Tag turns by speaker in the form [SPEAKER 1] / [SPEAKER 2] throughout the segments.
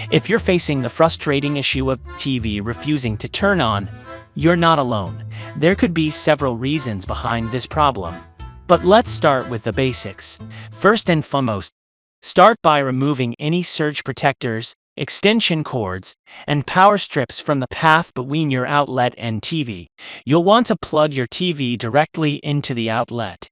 [SPEAKER 1] If you're facing the frustrating issue of TV refusing to turn on, you're not alone. There could be several reasons behind this problem. But let's start with the basics. First and foremost, start by removing any surge protectors, extension cords, and power strips from the path between your outlet and TV. You'll want to plug your TV directly into the outlet.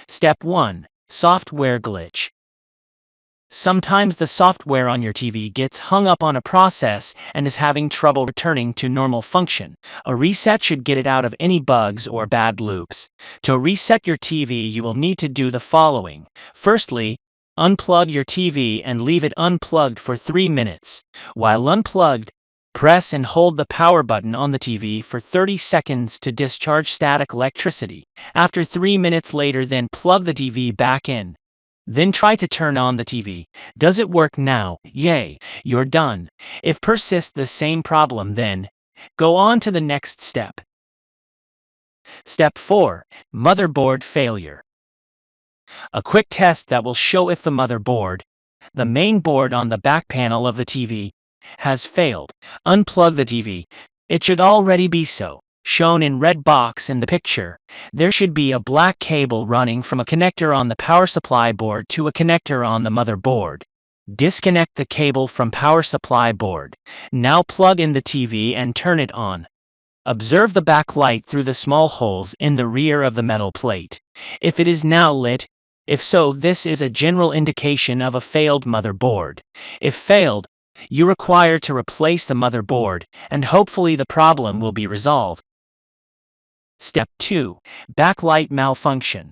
[SPEAKER 1] Step 1. Software glitch. Sometimes the software on your TV gets hung up on a process and is having trouble returning to normal function. A reset should get it out of any bugs or bad loops. To reset your TV, you will need to do the following. Firstly, unplug your TV and leave it unplugged for 3 minutes. While unplugged, press and hold the power button on the TV for 30 seconds to discharge static electricity. After 3 minutes later, then plug the TV back in. Then try to turn on the TV. Does it work now? Yay, you're done. If persists the same problem, then go on to the next step. Step 4. Motherboard failure. A quick test that will show if the motherboard, the main board on the back panel of the TV, has failed. Unplug the TV. It should already be so. Shown in red box in the picture, there should be a black cable running from a connector on the power supply board to a connector on the motherboard. Disconnect the cable from power supply board. Now plug in the TV and turn it on. Observe the backlight through the small holes in the rear of the metal plate. If it is now lit, if so, this is a general indication of a failed motherboard. If failed, you require to replace the motherboard, and hopefully the problem will be resolved. Step 2. Backlight malfunction.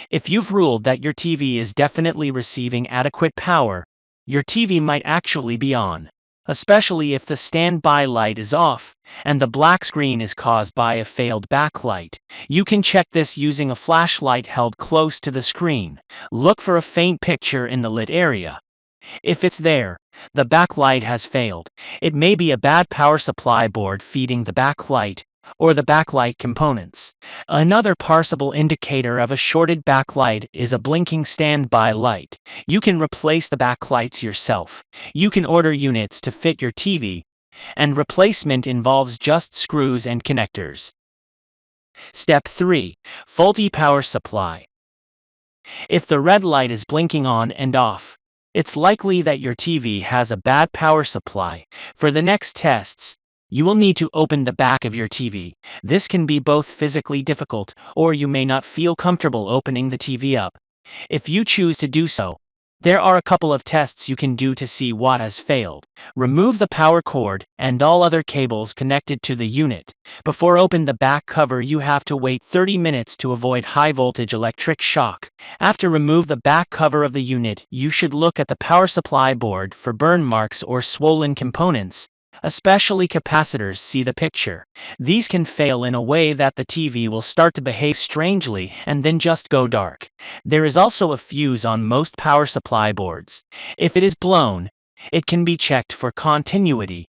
[SPEAKER 1] If you've ruled that your TV is definitely receiving adequate power, your TV might actually be on, especially if the standby light is off and the black screen is caused by a failed backlight. You can check this using a flashlight held close to the screen. Look for a faint picture in the lit area. If it's there, the backlight has failed. It may be a bad power supply board feeding the backlight, or the backlight components. Another possible indicator of a shorted backlight is a blinking standby light. You can replace the backlights yourself. You can order units to fit your TV, and replacement involves just screws and connectors. Step 3. Faulty power supply. If the red light is blinking on and off, it's likely that your TV has a bad power supply. For the next tests, you will need to open the back of your TV. This can be both physically difficult, or you may not feel comfortable opening the TV up. If you choose to do so, there are a couple of tests you can do to see what has failed. Remove the power cord and all other cables connected to the unit. Before open the back cover, you have to wait 30 minutes to avoid high voltage electric shock. After remove the back cover of the unit, you should look at the power supply board for burn marks or swollen components. Especially capacitors. See the picture. These can fail in a way that the TV will start to behave strangely and then just go dark. There is also a fuse on most power supply boards. If it is blown, it can be checked for continuity.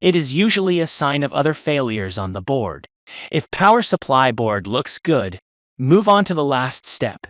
[SPEAKER 1] It is usually a sign of other failures on the board. If power supply board looks good, move on to the last step.